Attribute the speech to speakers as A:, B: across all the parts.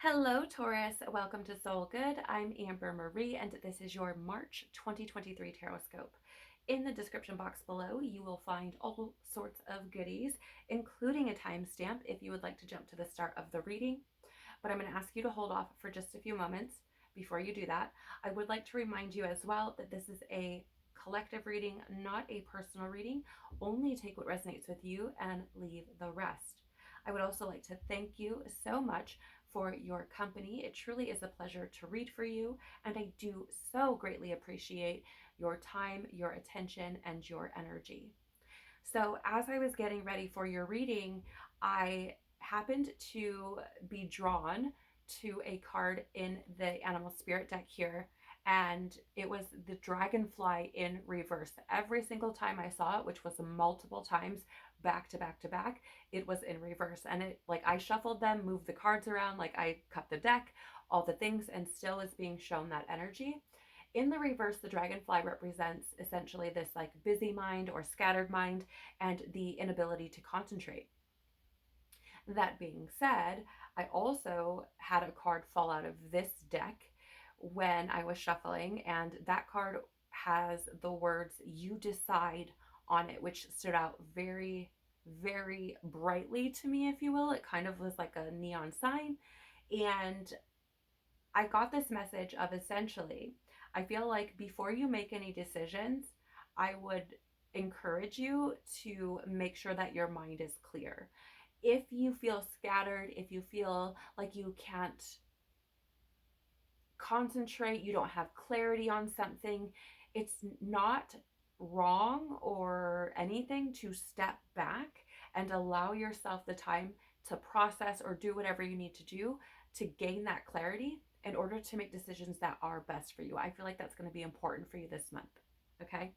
A: Hello, Taurus. Welcome to Soul Good. I'm Amber Marie, and this is your March 2023 Tarotscope. In the description box below, you will find all sorts of goodies, including a timestamp if you would like to jump to the start of the reading. But I'm going to ask you to hold off for just a few moments before you do that. I would like to remind you as well that this is a collective reading, not a personal reading. Only take what resonates with you and leave the rest. I would also like to thank you so much for your company. It truly is a pleasure to read for you, and I do so greatly appreciate your time, your attention, and your energy. So, as I was getting ready for your reading, I happened to be drawn to a card in the Animal Spirit deck here, and it was the dragonfly in reverse. Every single time I saw it, which was multiple times back to back to back, it was in reverse. And it, like, I shuffled them, moved the cards around, like I cut the deck, all the things, and still is being shown that energy. In the reverse, the dragonfly represents essentially this like busy mind or scattered mind and the inability to concentrate. That being said, I also had a card fall out of this deck when I was shuffling, and that card has the words "you decide" on it, which stood out very, very brightly to me, if you will. It kind of was like a neon sign. And I got this message of essentially, I feel like before you make any decisions, I would encourage you to make sure that your mind is clear. If you feel scattered, if you feel like you can't concentrate, you don't have clarity on something, it's not wrong or anything to step back and allow yourself the time to process or do whatever you need to do to gain that clarity in order to make decisions that are best for you. I feel like that's going to be important for you this month. Okay.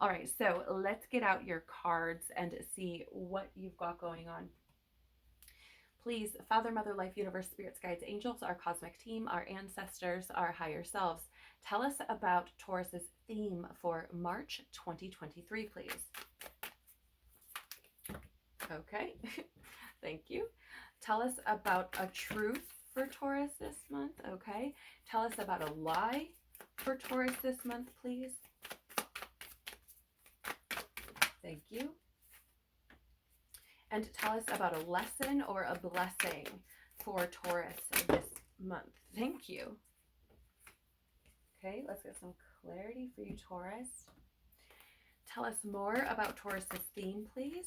A: All right. So let's get out your cards and see what you've got going on. Please, Father, Mother, Life, Universe, Spirits, Guides, Angels, our cosmic team, our ancestors, our higher selves, tell us about Taurus's theme for March 2023, please. Okay, thank you. Tell us about a truth for Taurus this month. Okay, tell us about a lie for Taurus this month, please. Thank you. And tell us about a lesson or a blessing for Taurus this month. Thank you. Okay, let's get some clarity for you, Taurus. Tell us more about Taurus's theme, please.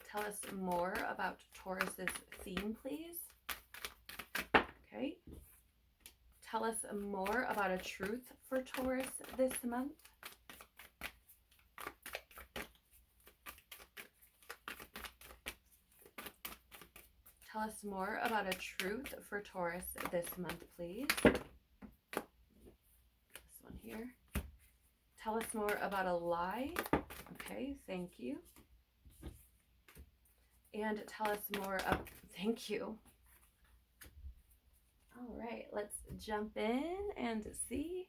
A: Tell us more about Taurus's theme, please. Okay. Tell us more about a truth for Taurus this month. Tell us more about a truth for Taurus this month, please. This one here. Tell us more about a lie. Okay, thank you. And tell us more thank you. All right, let's jump in and see.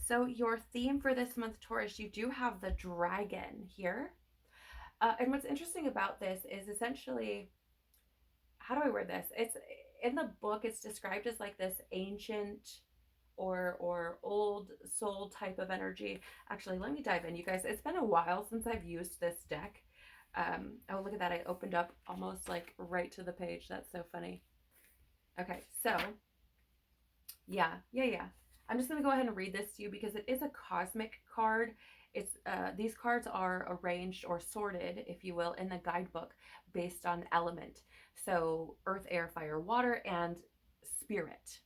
A: So your theme for this month, Taurus, you do have the dragon here. And what's interesting about this is essentially, how do I word this? It's in the book, it's described as like this ancient or old soul type of energy. Actually, let me dive in, you guys. It's been a while since I've used this deck. Oh, look at that. I opened up almost like right to the page. That's so funny. Okay, so yeah. I'm just going to go ahead and read this to you because it is a cosmic card. It's these cards are arranged or sorted, if you will, in the guidebook based on element. So earth, air, fire, water, and spirit.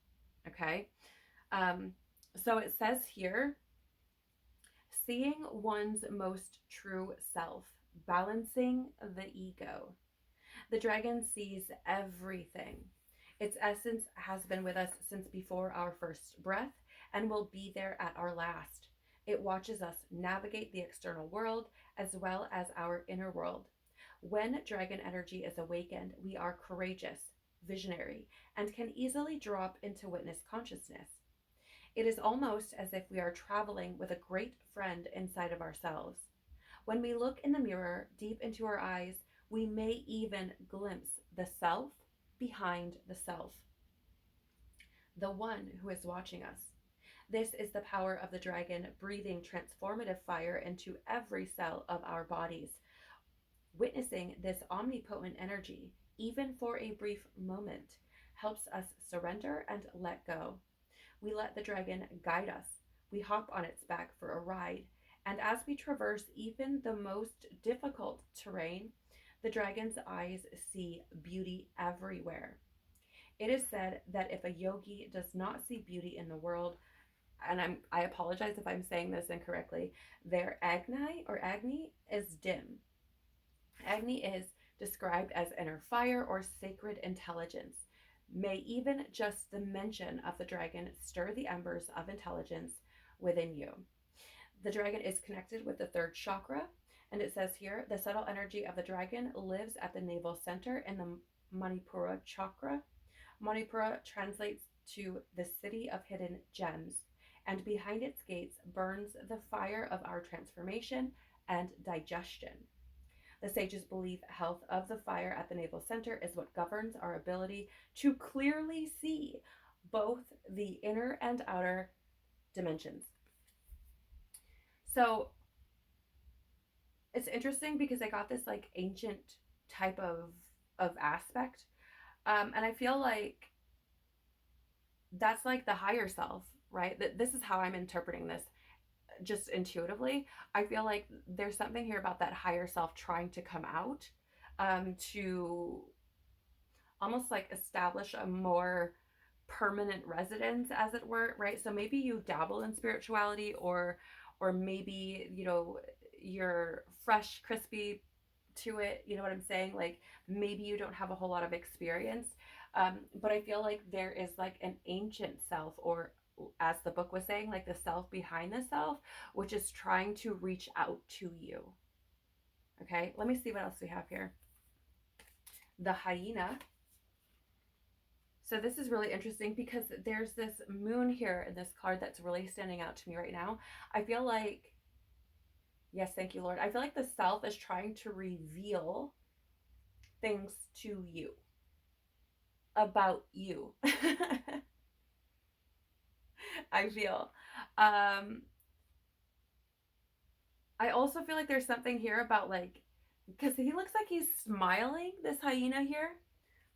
A: Okay. So it says here, seeing one's most true self, balancing the ego. The dragon sees everything. Its essence has been with us since before our first breath and will be there at our last. It watches us navigate the external world as well as our inner world. When dragon energy is awakened, we are courageous, visionary, and can easily drop into witness consciousness. It is almost as if we are traveling with a great friend inside of ourselves. When we look in the mirror deep into our eyes, we may even glimpse the self behind the self, the one who is watching us. This is the power of the dragon breathing transformative fire into every cell of our bodies. Witnessing this omnipotent energy, even for a brief moment, helps us surrender and let go. We let the dragon guide us. We hop on its back for a ride. And as we traverse even the most difficult terrain, the dragon's eyes see beauty everywhere. It is said that if a yogi does not see beauty in the world, and I apologize if I'm saying this incorrectly, their Agni is dim. Agni is described as inner fire or sacred intelligence. May even just the mention of the dragon stir the embers of intelligence within you. The dragon is connected with the third chakra, and it says here the subtle energy of the dragon lives at the navel center in the Manipura chakra. Manipura translates to the city of hidden gems, and behind its gates burns the fire of our transformation and digestion. The sages believe health of the fire at the navel center is what governs our ability to clearly see both the inner and outer dimensions. So it's interesting because I got this like ancient type of aspect, and I feel like that's like the higher self, right? That this is how I'm interpreting this, just intuitively. I feel like there's something here about that higher self trying to come out, to almost like establish a more permanent residence, as it were, right? So maybe you dabble in spirituality, or maybe, you know, you're fresh, crispy to it, you know what I'm saying? Like maybe you don't have a whole lot of experience, but I feel like there is like an ancient self, or as the book was saying, like the self behind the self, which is trying to reach out to you. Okay, let me see what else we have here. The hyena. So this is really interesting because there's this moon here in this card that's really standing out to me right now. I feel like, yes, thank you, Lord. I feel like the self is trying to reveal things to you, about you. I feel. I also feel like there's something here about like, because he looks like he's smiling, this hyena here.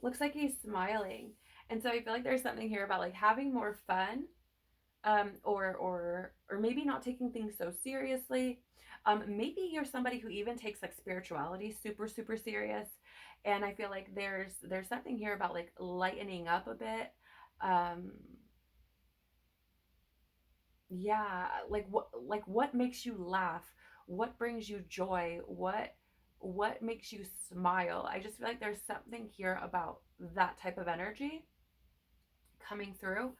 A: Looks like he's smiling. And so I feel like there's something here about like having more fun, or maybe not taking things so seriously. Maybe you're somebody who even takes like spirituality super, super serious. And I feel like there's something here about like lightening up a bit. Yeah, like what makes you laugh? What brings you joy? What makes you smile? I just feel like there's something here about that type of energy coming through.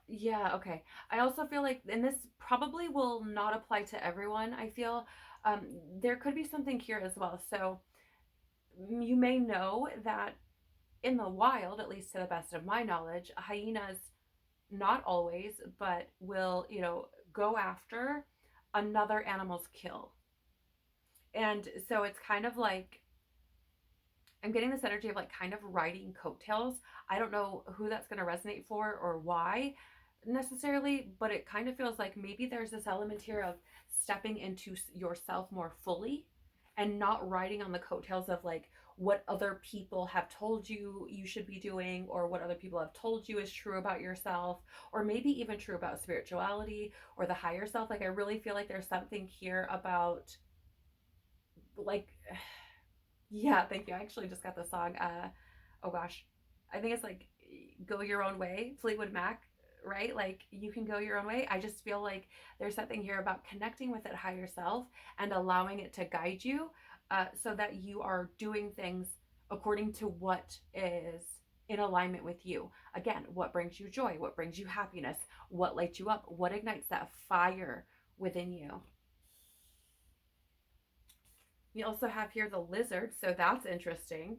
A: Yeah, okay. I also feel like, and this probably will not apply to everyone, I feel, there could be something here as well. So you may know that in the wild, at least to the best of my knowledge, hyenas, not always, but will, you know, go after another animal's kill. And so it's kind of like, I'm getting this energy of like kind of riding coattails. I don't know who that's going to resonate for or why necessarily, but it kind of feels like maybe there's this element here of stepping into yourself more fully and not riding on the coattails of like what other people have told you you should be doing, or what other people have told you is true about yourself, or maybe even true about spirituality or the higher self. Like I really feel like there's something here about like, yeah, thank you. I actually just got the song. Oh gosh, I think it's like "Go Your Own Way," Fleetwood Mac, right? Like you can go your own way. I just feel like there's something here about connecting with that higher self and allowing it to guide you, so that you are doing things according to what is in alignment with you. Again, what brings you joy? What brings you happiness? What lights you up? What ignites that fire within you? You also have here the lizard, so that's interesting.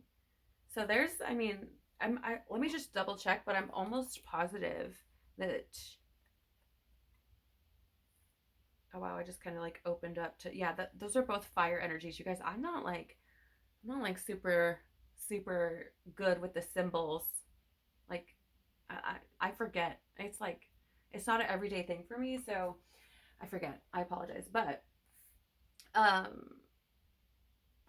A: So there's, I mean, let me just double check, but I'm almost positive that Oh wow, I just kind of like opened up to, yeah, those are both fire energies, you guys. I'm not like super good with the symbols. Like I forget. It's like it's not an everyday thing for me, so I forget. I apologize. But um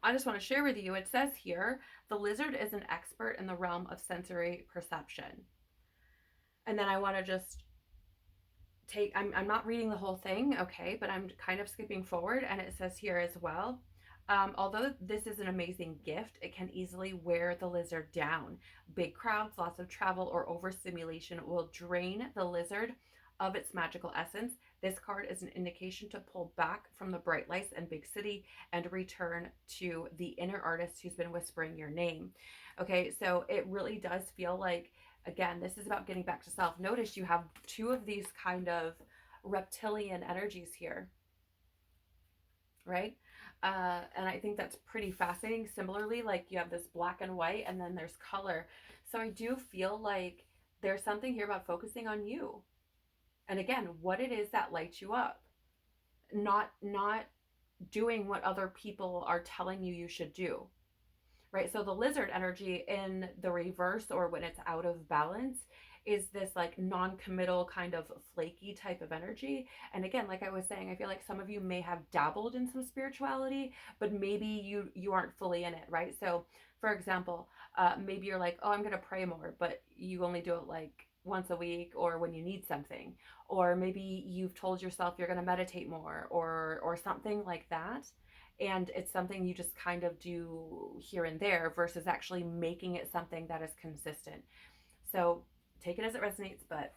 A: I just want to share with you, it says here, the lizard is an expert in the realm of sensory perception. And then I want to just I'm not reading the whole thing, okay, but I'm kind of skipping forward, and it says here as well, although this is an amazing gift, it can easily wear the lizard down. Big crowds, lots of travel, or overstimulation will drain the lizard of its magical essence. This card is an indication to pull back from the bright lights and big city and return to the inner artist who's been whispering your name. Okay, so it really does feel like, again, this is about getting back to self. Notice you have two of these kind of reptilian energies here, right? And I think that's pretty fascinating. Similarly, like you have this black and white, and then there's color. So I do feel like there's something here about focusing on you. And again, what it is that lights you up. Not doing what other people are telling you should do. Right? So the lizard energy in the reverse, or when it's out of balance, is this like non-committal kind of flaky type of energy. And again, like I was saying, I feel like some of you may have dabbled in some spirituality, but maybe you aren't fully in it, right? So for example, maybe you're like, oh, I'm gonna pray more, but you only do it like once a week or when you need something. Or maybe you've told yourself you're gonna meditate more, or something like that, and it's something you just kind of do here and there versus actually making it something that is consistent. So take it as it resonates. But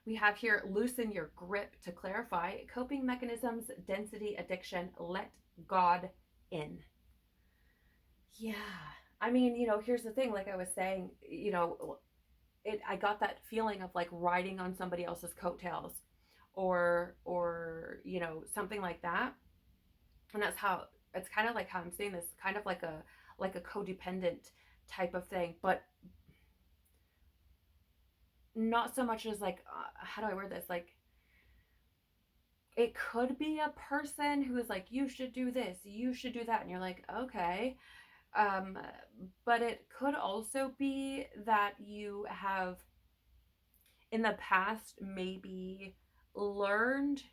A: we have here, loosen your grip to clarify coping mechanisms, density, addiction, let God in. Yeah, I mean, here's the thing, like I was saying, I got that feeling of like riding on somebody else's coattails, or something like that. And that's how it's kind of like how I'm saying this, kind of like a codependent type of thing, but not so much as like, how do I word this, like it could be a person who is like, you should do this, you should do that, and you're like, okay. um but it could also be that you have in the past maybe learned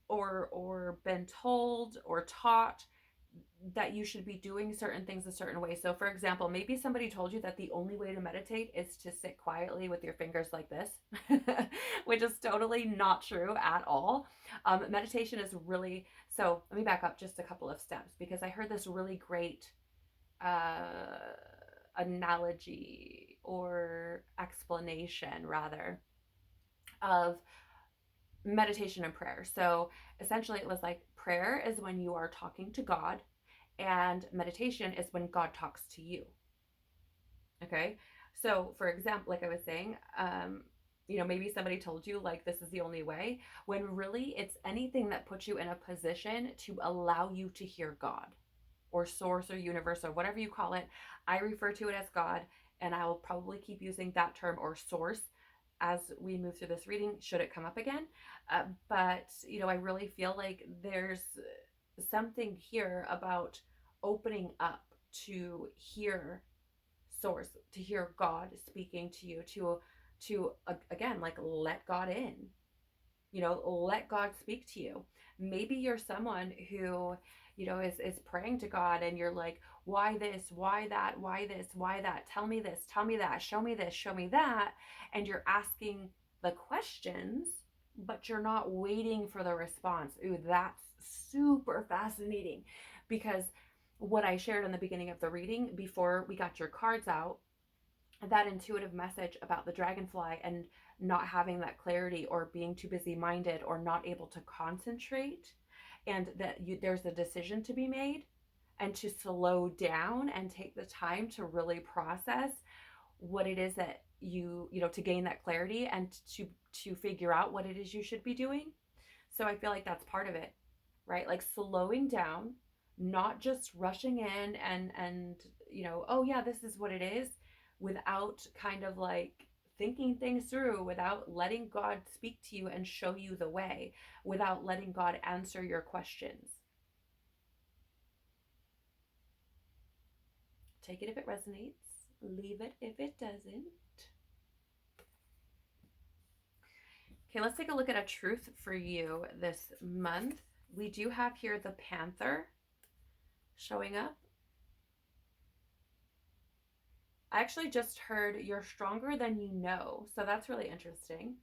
A: or been told or taught that you should be doing certain things a certain way. So for example, maybe somebody told you that the only way to meditate is to sit quietly with your fingers like this, which is totally not true at all. Meditation is really, so let me back up just a couple of steps, because I heard this really great analogy or explanation rather of meditation and prayer. So essentially it was like, prayer is when you are talking to God, and meditation is when God talks to you. Okay, so for example, like I was saying, maybe somebody told you like this is the only way, when really it's anything that puts you in a position to allow you to hear God or source or universe or whatever you call it. I refer to it as God, and I will probably keep using that term, or source, as we move through this reading, should it come up again. But I really feel like there's something here about opening up to hear source, to hear God speaking to you, to again, like, let God in. Let God speak to you. Maybe you're someone who is praying to God, and you're like, why this, why that, why this, why that, tell me this, tell me that, show me this, show me that. And you're asking the questions, but you're not waiting for the response. Ooh, that's super fascinating, because what I shared in the beginning of the reading before we got your cards out, that intuitive message about the dragonfly and not having that clarity, or being too busy minded, or not able to concentrate, and that there's a decision to be made, and to slow down and take the time to really process what it is that to gain that clarity, and to figure out what it is you should be doing. So I feel like that's part of it, right? Like slowing down, not just rushing in and oh yeah, this is what it is, without kind of like thinking things through, without letting God speak to you and show you the way, without letting God answer your questions. Take it if it resonates, leave it if it doesn't. Okay, let's take a look at a truth for you this month. We do have here the Panther showing up. I actually just heard you're stronger than you know, so that's really interesting.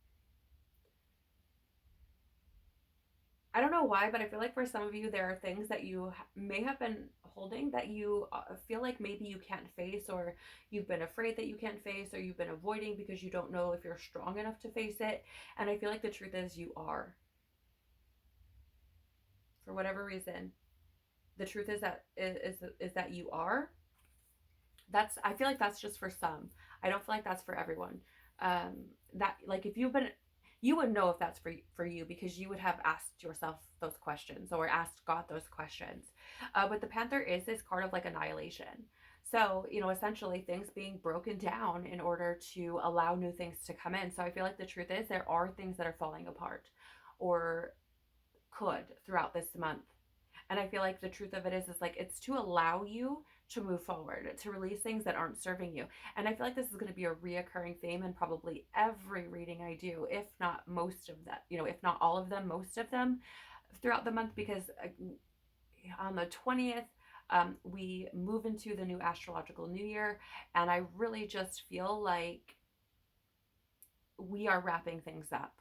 A: I don't know why, but I feel like for some of you, there are things that you may have been holding that you feel like maybe you can't face, or you've been afraid that you can't face, or you've been avoiding because you don't know if you're strong enough to face it. And I feel like the truth is you are. For whatever reason, the truth is that you are. I feel like that's just for some. I don't feel like that's for everyone. That, like, if you've been, you would know if that's for you, because you would have asked yourself those questions or asked God those questions. But the Panther is this card of like annihilation. So, essentially things being broken down in order to allow new things to come in. So I feel like the truth is there are things that are falling apart, or could, throughout this month. And I feel like the truth of it is like, it's to allow you to move forward, to release things that aren't serving you. And I feel like this is going to be a reoccurring theme in probably every reading I do, if not most of that, if not all of them, most of them throughout the month, because on the 20th, we move into the new astrological new year. And I really just feel like we are wrapping things up.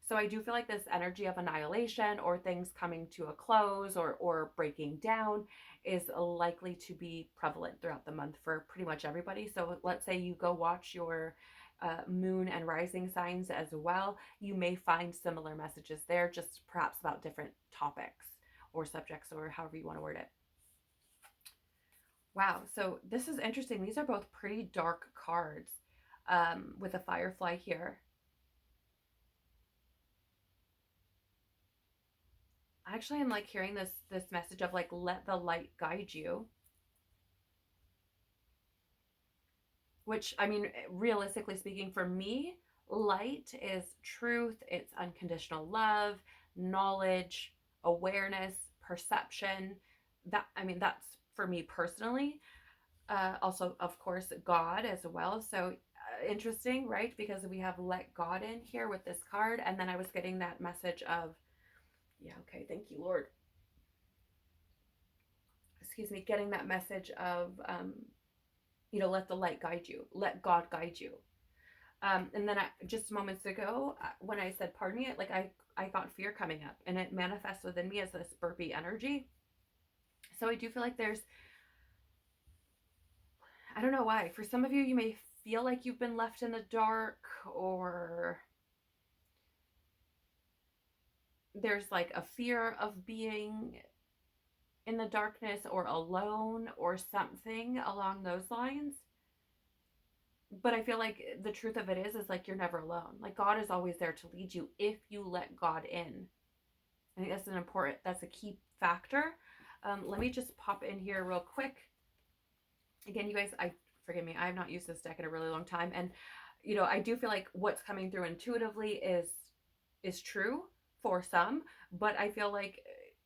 A: So I do feel like this energy of annihilation, or things coming to a close, or breaking down, is likely to be prevalent throughout the month for pretty much everybody. So let's say you go watch your moon and rising signs as well. You may find similar messages there, just perhaps about different topics or subjects, or however you want to word it. Wow, so this is interesting. These are both pretty dark cards, with a firefly here. Actually, I'm like hearing this message of like, let the light guide you. Which, I mean, realistically speaking, for me, light is truth, it's unconditional love, knowledge, awareness, perception. That's for me personally. Also, of course, God as well. So interesting, right? Because we have let God in here with this card. And then I was getting that message of, yeah, okay, thank you, Lord. Excuse me, getting that message of, let the light guide you, let God guide you. And then just moments ago, when I said, pardon me, like I got fear coming up, and it manifests within me as this burpy energy. So I do feel like I don't know why. For some of you, you may feel like you've been left in the dark, or there's like a fear of being in the darkness or alone or something along those lines. But I feel like the truth of it is like, you're never alone. Like, God is always there to lead you if you let God in. I think that's a key factor. Let me just pop in here real quick. Again, you guys, forgive me, I have not used this deck in a really long time. And, I do feel like what's coming through intuitively is true for some, but I feel like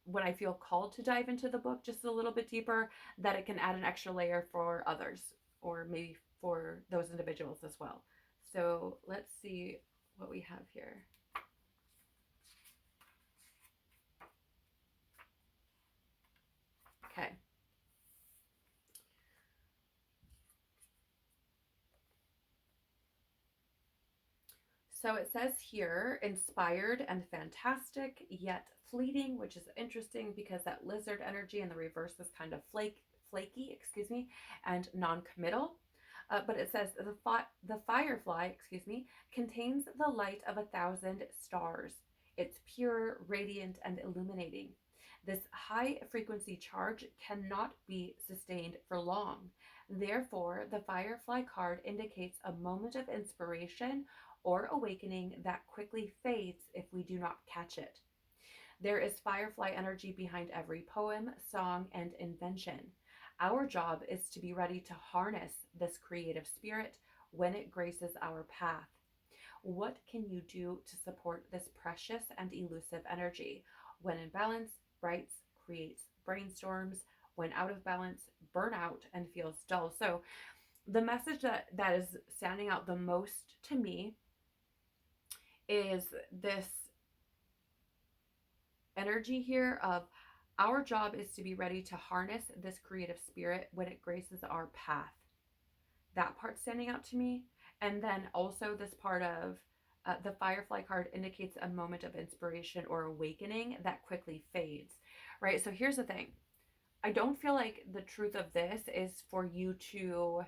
A: when I feel called to dive into the book just a little bit deeper, that it can add an extra layer for others, or maybe for those individuals as well. So let's see what we have here. Okay. So it says here, inspired and fantastic, yet fleeting, which is interesting because that lizard energy in the reverse is kind of flaky, and non-committal. But it says the firefly, contains the light of 1,000 stars. It's pure, radiant, and illuminating. This high frequency charge cannot be sustained for long. Therefore, the firefly card indicates a moment of inspiration or awakening that quickly fades if we do not catch it. There is firefly energy behind every poem, song, and invention. Our job is to be ready to harness this creative spirit when it graces our path. What can you do to support this precious and elusive energy? When in balance, writes, creates, brainstorms. When out of balance, burnout and feels dull. So the message that is standing out the most to me is this energy here of our job is to be ready to harness this creative spirit when it graces our path. That part standing out to me. And then also this part of the Firefly card indicates a moment of inspiration or awakening that quickly fades, right? So here's the thing. I don't feel like the truth of this is for you to,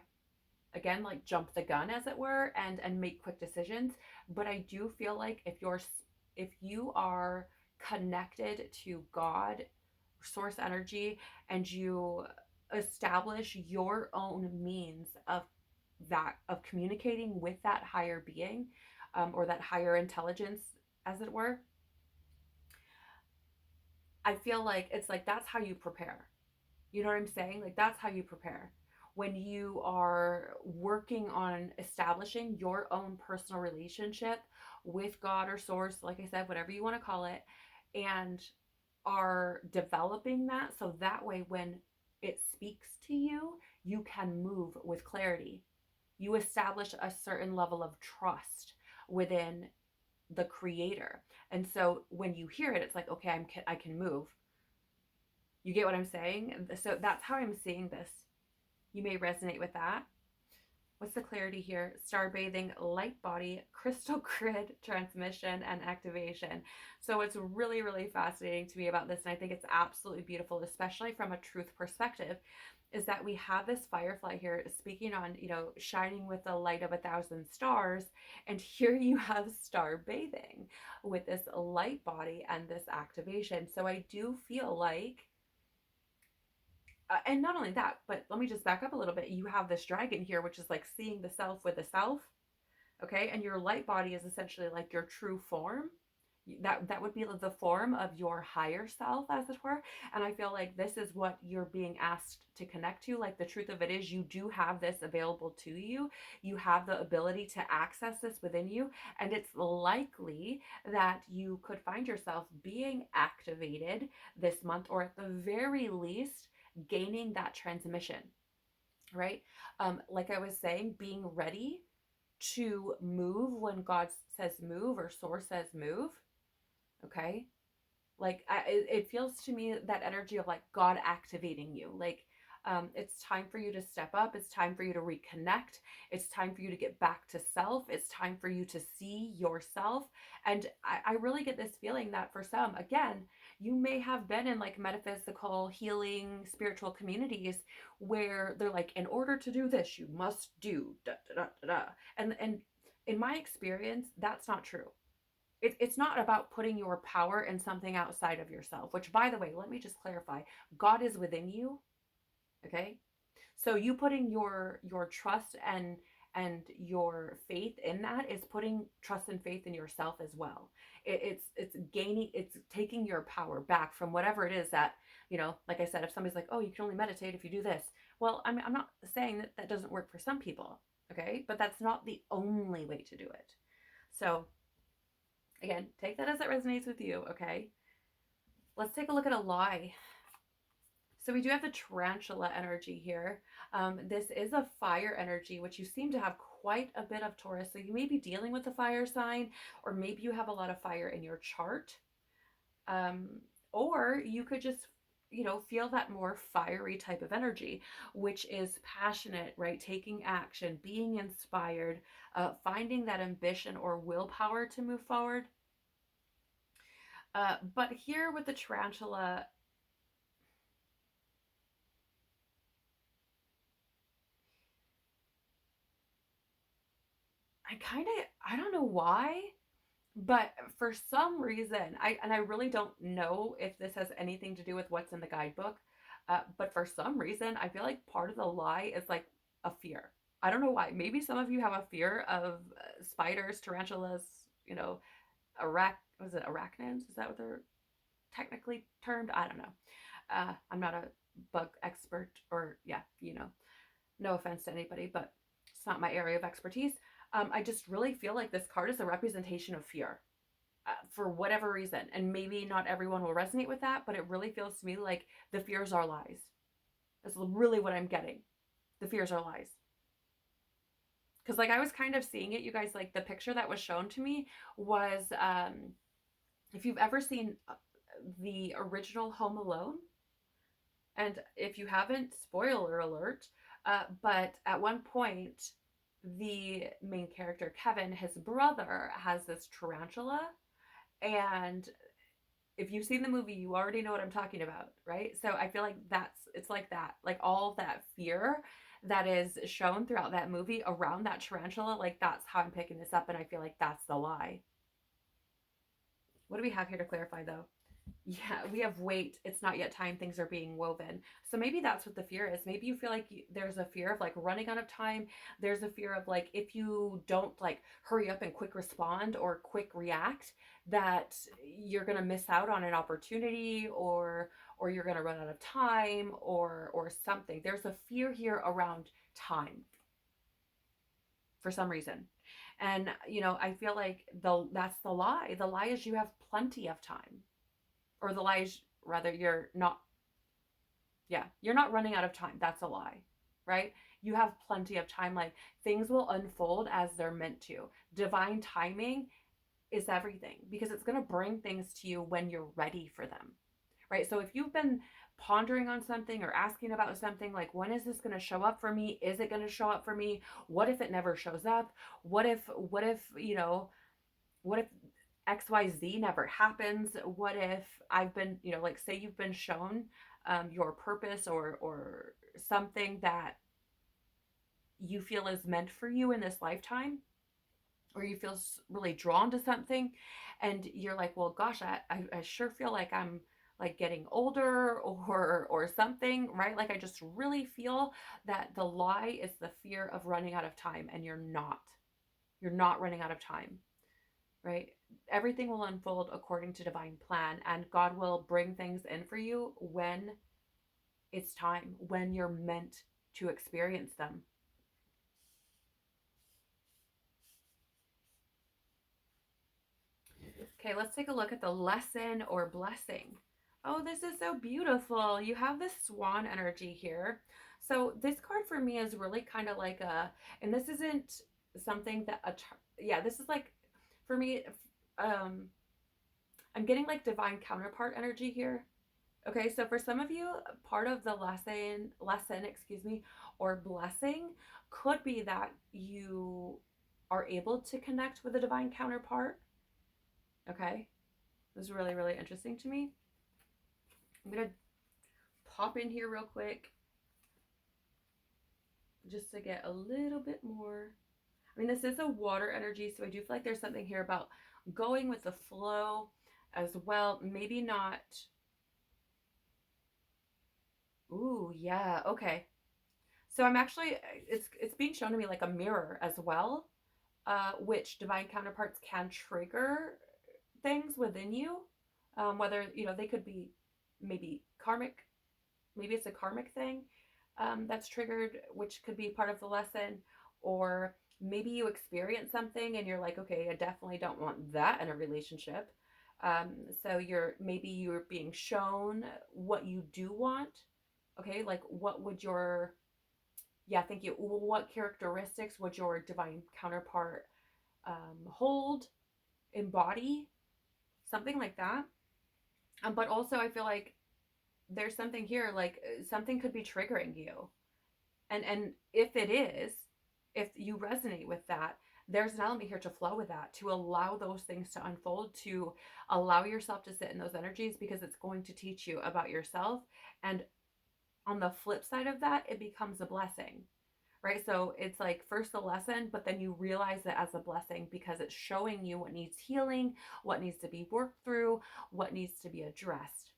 A: again, like jump the gun, as it were, and make quick decisions. But I do feel like if you are connected to God, source energy, and you establish your own means of communicating with that higher being, or that higher intelligence, as it were, I feel like it's like that's how you prepare. You know what I'm saying? Like that's how you prepare. When you are working on establishing your own personal relationship with God or source, like I said, whatever you want to call it, and are developing that so that way when it speaks to you, you can move with clarity. You establish a certain level of trust within the creator. And so when you hear it, it's like, okay, I can move. You get what I'm saying? So that's how I'm seeing this. You may resonate with that. What's the clarity here? Star bathing, light body, crystal grid transmission, and activation. So what's really, really fascinating to me about this, and I think it's absolutely beautiful, especially from a truth perspective, is that we have this firefly here speaking on, shining with the light of 1,000 stars. And here you have star bathing with this light body and this activation. So I do feel like, and not only that, but let me just back up a little bit. You have this dragon here, which is like seeing the self with the self. Okay. And your light body is essentially like your true form. That would be the form of your higher self, as it were. And I feel like this is what you're being asked to connect to. Like the truth of it is, you do have this available to you. You have the ability to access this within you. And it's likely that you could find yourself being activated this month, or at the very least, gaining that transmission, right? Like I was saying, being ready to move when God says move or source says move. Okay. Like it feels to me that energy of like God activating you. Like it's time for you to step up. It's time for you to reconnect. It's time for you to get back to self. It's time for you to see yourself. And I really get this feeling that for some, again, you may have been in like metaphysical healing spiritual communities where they're like, in order to do this, you must do da da da da. And in my experience, that's not true. It's not about putting your power in something outside of yourself, which, by the way, let me just clarify. God is within you. Okay. So you putting your trust and your faith in that is putting trust and faith in yourself as well. It's taking your power back from whatever it is that, like I said, if somebody's like, oh, you can only meditate if you do this. Well, I'm not saying that that doesn't work for some people. Okay. But that's not the only way to do it. So again, take that as it resonates with you. Okay. Let's take a look at a lie. So we do have the tarantula energy here. This is a fire energy, which you seem to have quite a bit of, Taurus. So you may be dealing with a fire sign, or maybe you have a lot of fire in your chart. Or you could just, feel that more fiery type of energy, which is passionate, right? Taking action, being inspired, finding that ambition or willpower to move forward. But here with the tarantula, I don't know why, but for some reason, I really don't know if this has anything to do with what's in the guidebook, but for some reason, I feel like part of the lie is like a fear. I don't know why. Maybe some of you have a fear of spiders, tarantulas, was it arachnids? Is that what they're technically termed? I don't know. I'm not a bug expert, or yeah, no offense to anybody, but It's not my area of expertise. I just really feel like this card is a representation of fear. For whatever reason, and maybe not everyone will resonate with that, but it really feels to me like the fears are lies. That's really what I'm getting. The fears are lies. Because like I was kind of seeing it, you guys, like the picture that was shown to me was, if you've ever seen the original Home Alone, and if you haven't, spoiler alert, but at one point, the main character, Kevin, his brother, has this tarantula. And if you've seen the movie, you already know what I'm talking about, right? So I feel like it's like that, like all of that fear that is shown throughout that movie around that tarantula, like that's how I'm picking this up, and I feel like that's the lie. What do we have here to clarify though? Yeah, we have wait, it's not yet time, things are being woven. So maybe that's what the fear is. Maybe you feel like there's a fear of like running out of time. There's a fear of like, if you don't like hurry up and quick respond or quick react, that you're going to miss out on an opportunity, or you're going to run out of time, or something. There's a fear here around time for some reason. And you know, I feel like that's the lie. The lie is you have plenty of time. Or the lie is rather you're not running out of time. That's a lie, right? You have plenty of time. Like things will unfold as they're meant to. Divine timing is everything, because it's going to bring things to you when you're ready for them, right? So if you've been pondering on something or asking about something, like when is this going to show up for me? Is it going to show up for me? What if it never shows up? What if you know, what if XYZ never happens? What if I've been, you know, like say you've been shown your purpose or something that you feel is meant for you in this lifetime, or you feel really drawn to something, and you're like, well, gosh, I sure feel like I'm like getting older or something, right? Like I just really feel that the lie is the fear of running out of time, and you're not running out of time, right? Everything will unfold according to divine plan, and God will bring things in for you when it's time, when you're meant to experience them. Okay, let's take a look at the lesson or blessing. Oh, this is so beautiful. You have this swan energy here. So this card for me is really kind of like and this isn't something that, this is like, for me, I'm getting like divine counterpart energy here. Okay, so for some of you, part of the lesson, or blessing could be that you are able to connect with a divine counterpart. Okay, this is really, really interesting to me. I'm going to pop in here real quick just to get a little bit more. I mean, this is a water energy, so I do feel like there's something here about going with the flow as well. Maybe not. Ooh, yeah, okay. So I'm actually, it's being shown to me like a mirror as well, which divine counterparts can trigger things within you, whether, you know, they could be maybe karmic, maybe it's a karmic thing that's triggered, which could be part of the lesson, or maybe you experience something and you're like, okay, I definitely don't want that in a relationship. So maybe you're being shown what you do want. Okay, like what would your, thank you. What characteristics would your divine counterpart hold, embody, something like that. But also I feel like there's something here, like something could be triggering you. And if it is, if you resonate with that, there's an element here to flow with that, to allow those things to unfold, to allow yourself to sit in those energies, because it's going to teach you about yourself. And on the flip side of that, it becomes a blessing, right? So it's like first a lesson, but then you realize it as a blessing because it's showing you what needs healing, what needs to be worked through, what needs to be addressed.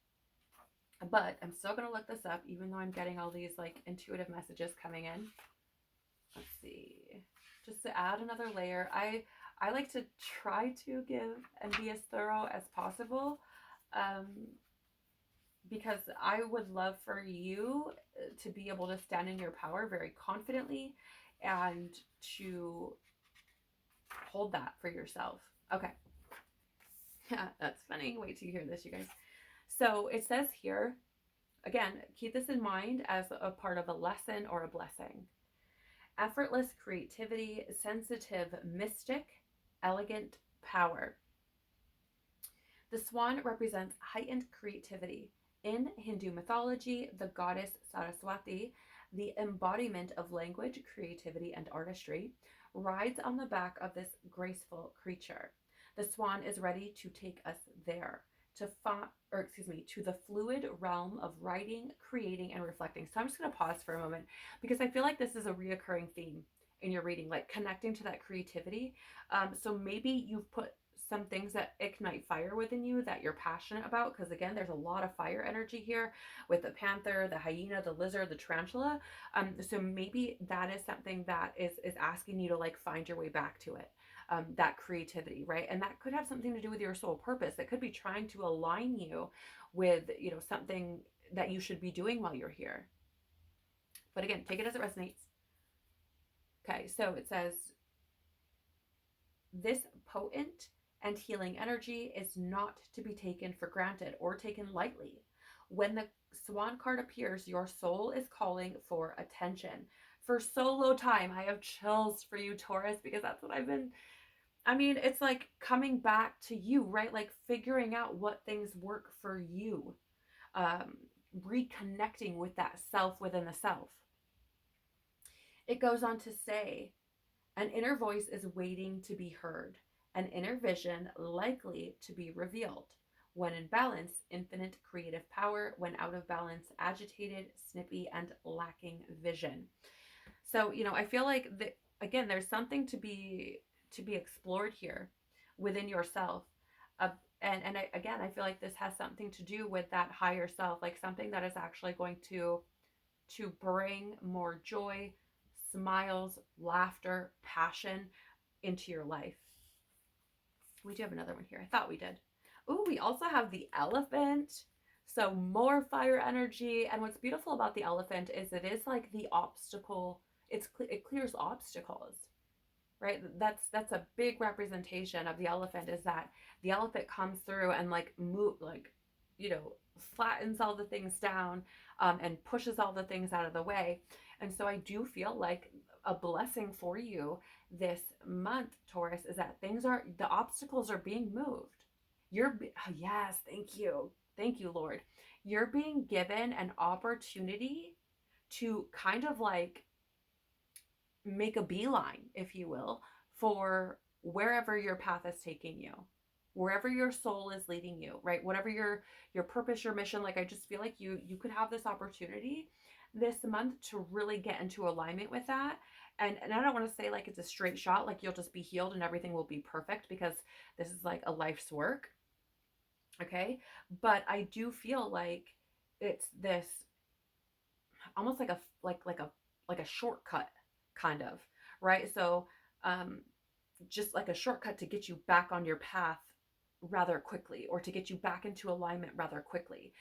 A: But I'm still going to look this up, even though I'm getting all these like intuitive messages coming in. Let's see, just to add another layer. I like to try to give and be as thorough as possible, because I would love for you to be able to stand in your power very confidently and to hold that for yourself. Okay. That's funny. Wait till you hear this, you guys. So it says here, again, keep this in mind as a part of a lesson or a blessing. Effortless creativity, sensitive mystic, elegant power. The swan represents heightened creativity. In Hindu mythology, the goddess Saraswati, the embodiment of language, creativity, and artistry, rides on the back of this graceful creature. The swan is ready to take us there, to the fluid realm of writing, creating, and reflecting. So I'm just going to pause for a moment because I feel like this is a reoccurring theme in your reading, like connecting to that creativity. So maybe you've put some things that ignite fire within you that you're passionate about, because again, there's a lot of fire energy here with the panther, the hyena, the lizard, the tarantula. So maybe that is something that is asking you to like find your way back to it. That creativity, right? And that could have something to do with your soul purpose. It could be trying to align you with, something that you should be doing while you're here. But again, take it as it resonates. Okay, so it says, this potent and healing energy is not to be taken for granted or taken lightly. When the swan card appears, your soul is calling for attention. For solo time, I have chills for you, Taurus, because that's what it's like coming back to you, right? Like figuring out what things work for you. Reconnecting with that self within the self. It goes on to say, an inner voice is waiting to be heard, an inner vision likely to be revealed. When in balance, infinite creative power. When out of balance, agitated, snippy, and lacking vision. So, I feel like, again, there's something to be explored here within yourself. I feel like this has something to do with that higher self, like something that is actually going to bring more joy, smiles, laughter, passion into your life. We do have another one here. I thought we did. Ooh, we also have the elephant. So more fire energy. And what's beautiful about the elephant is it is like the obstacle. It clears obstacles, right? That's a big representation of the elephant, is that the elephant comes through and flattens all the things down, and pushes all the things out of the way. And so I do feel like a blessing for you this month, Taurus, is that the obstacles are being moved. Yes, thank you. Thank you, Lord. You're being given an opportunity to kind of like make a beeline, if you will, for wherever your path is taking you, wherever your soul is leading you, right? Whatever your purpose, your mission, like I just feel like you could have this opportunity this month to really get into alignment with that. And I don't want to say like it's a straight shot, like you'll just be healed and everything will be perfect, because this is like a life's work. Okay. But I do feel like it's this almost like a shortcut kind of, right? So, just like a shortcut to get you back on your path rather quickly, or to get you back into alignment rather quickly,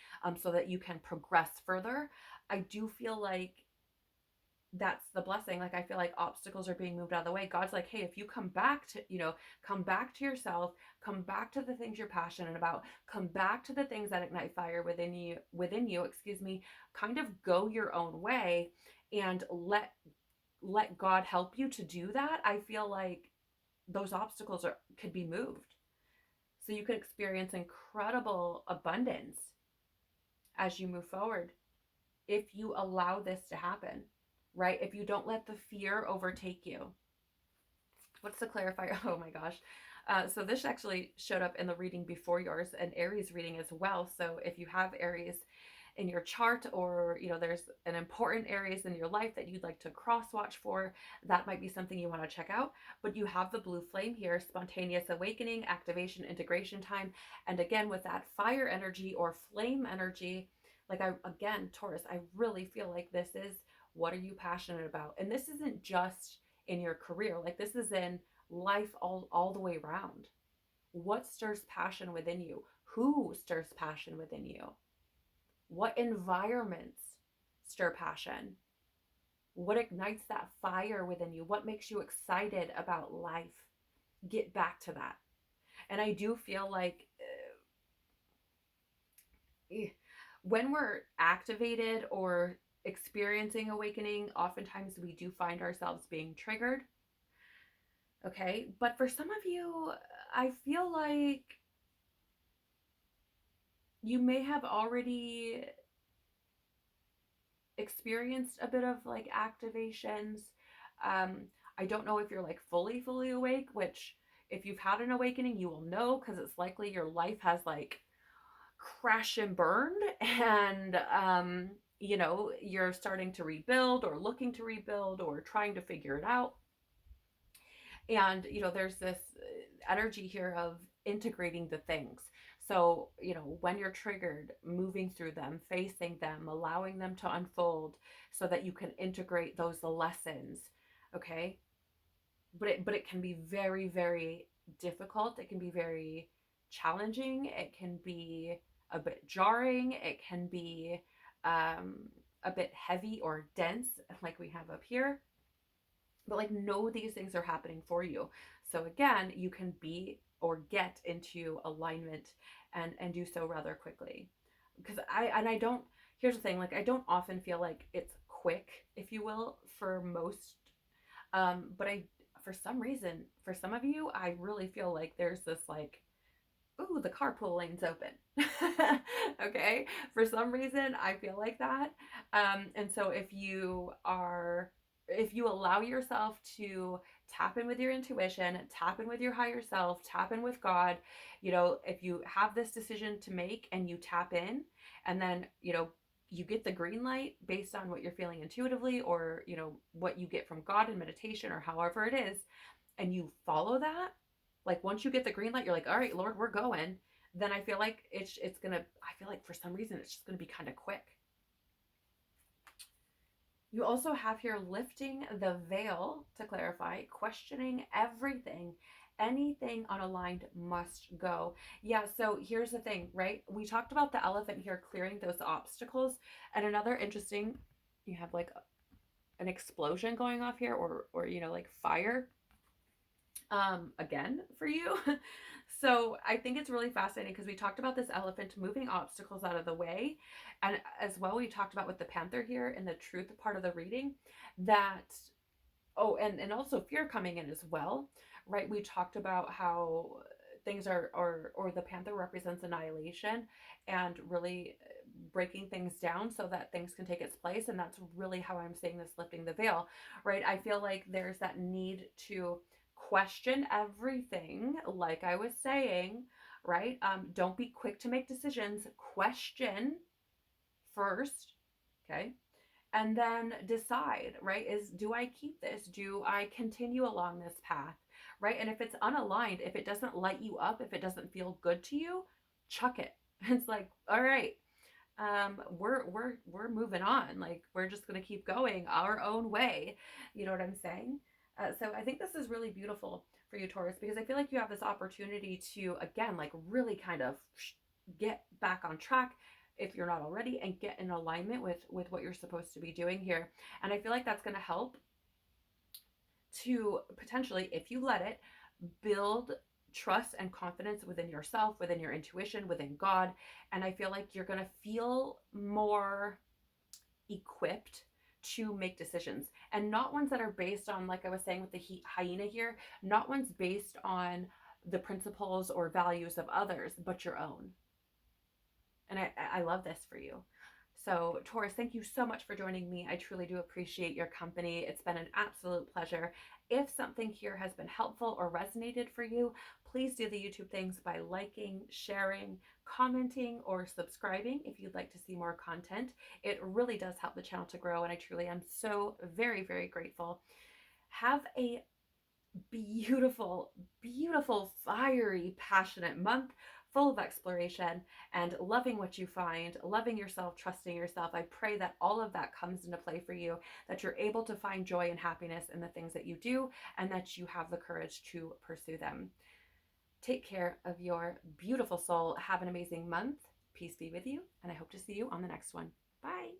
A: so that you can progress further. I do feel like that's the blessing. Like I feel like obstacles are being moved out of the way. God's like, hey, if you come back to yourself, come back to the things you're passionate about, come back to the things that ignite fire within you, kind of go your own way and let God help you to do that. I feel like those obstacles could be moved. So you could experience incredible abundance as you move forward if you allow this to happen, right? If you don't let the fear overtake you. What's the clarifier? Oh my gosh. So this actually showed up in the reading before yours, an Aries reading as well. So if you have Aries in your chart, or there's an important Aries in your life that you'd like to cross watch for, that might be something you want to check out. But you have the blue flame here, spontaneous awakening, activation, integration time. And again, with that fire energy or flame energy, Taurus, I really feel like this is, what are you passionate about? And this isn't just in your career, like this is in life all the way around. What stirs passion within you? Who stirs passion within you? What environments stir passion? What ignites that fire within you? What makes you excited about life? Get back to that. And I do feel like when we're activated or experiencing awakening, oftentimes we do find ourselves being triggered. Okay. But for some of you, I feel like you may have already experienced a bit of like activations. Um, I don't know if you're like fully awake, which if you've had an awakening, you will know because it's likely your life has like crashed and burned and you know, you're starting to rebuild or looking to rebuild or trying to figure it out. And you know, there's this energy here of integrating the things. So you know, when you're triggered, moving through them, facing them, allowing them to unfold so that you can integrate those lessons. Okay. But it can be very difficult. It can be very challenging. It can be a bit jarring. It can be um, a bit heavy or dense, like we have up here. But like, know these things are happening for you. So again, you can be or get into alignment and do so rather quickly. Because I don't, here's the thing, like I don't often feel like it's quick, if you will, for most. But I, for some reason, for some of you, I really feel like there's this like, ooh, the carpool lane's open. Okay. For some reason, I feel like that. And so if you allow yourself to tap in with your intuition, tap in with your higher self, tap in with God, you know, if you have this decision to make and you tap in and then, you know, you get the green light based on what you're feeling intuitively or, you know, what you get from God in meditation or however it is, and you follow that, like once you get the green light, you're like, all right, Lord, we're going. Then I feel like it's gonna. I feel like for some reason it's just gonna be kind of quick. You also have here lifting the veil to clarify, questioning everything. Anything unaligned must go. Yeah, so here's the thing, right? We talked about the elephant here clearing those obstacles. And another interesting, you have like an explosion going off here or you know, like fire again for you. So I think it's really fascinating because we talked about this elephant moving obstacles out of the way. And as well, we talked about with the panther here in the truth part of the reading that, oh, and also fear coming in as well, right? We talked about how things are, or the panther represents annihilation and really breaking things down so that things can take its place. And that's really how I'm saying this lifting the veil, right? I feel like there's that need to question everything, like I was saying, right? Don't be quick to make decisions. Question first, okay? And then decide, right? Is do I keep this? Do I continue along this path, right? And if it's unaligned, if it doesn't light you up, if it doesn't feel good to you, chuck it. It's like, all right, we're moving on. Like we're just gonna keep going our own way. You know what I'm saying? So I think this is really beautiful for you, Taurus, because I feel like you have this opportunity to again, like really kind of get back on track if you're not already and get in alignment with what you're supposed to be doing here. And I feel like that's going to help to potentially, if you let it, build trust and confidence within yourself, within your intuition, within God. And I feel like you're going to feel more equipped to make decisions, and not ones that are based on, like I was saying with the hyena here, not ones based on the principles or values of others, but your own. And I love this for you. So, Taurus, thank you so much for joining me. I truly do appreciate your company. It's been an absolute pleasure. If something here has been helpful or resonated for you, please do the YouTube things by liking, sharing, commenting, or subscribing if you'd like to see more content. It really does help the channel to grow, and I truly am so very grateful. Have a beautiful, fiery, passionate month full of exploration and loving what you find, loving yourself, trusting yourself. I pray that all of that comes into play for you, that you're able to find joy and happiness in the things that you do, and that you have the courage to pursue them. Take care of your beautiful soul. Have an amazing month. Peace be with you, and I hope to see you on the next one. Bye.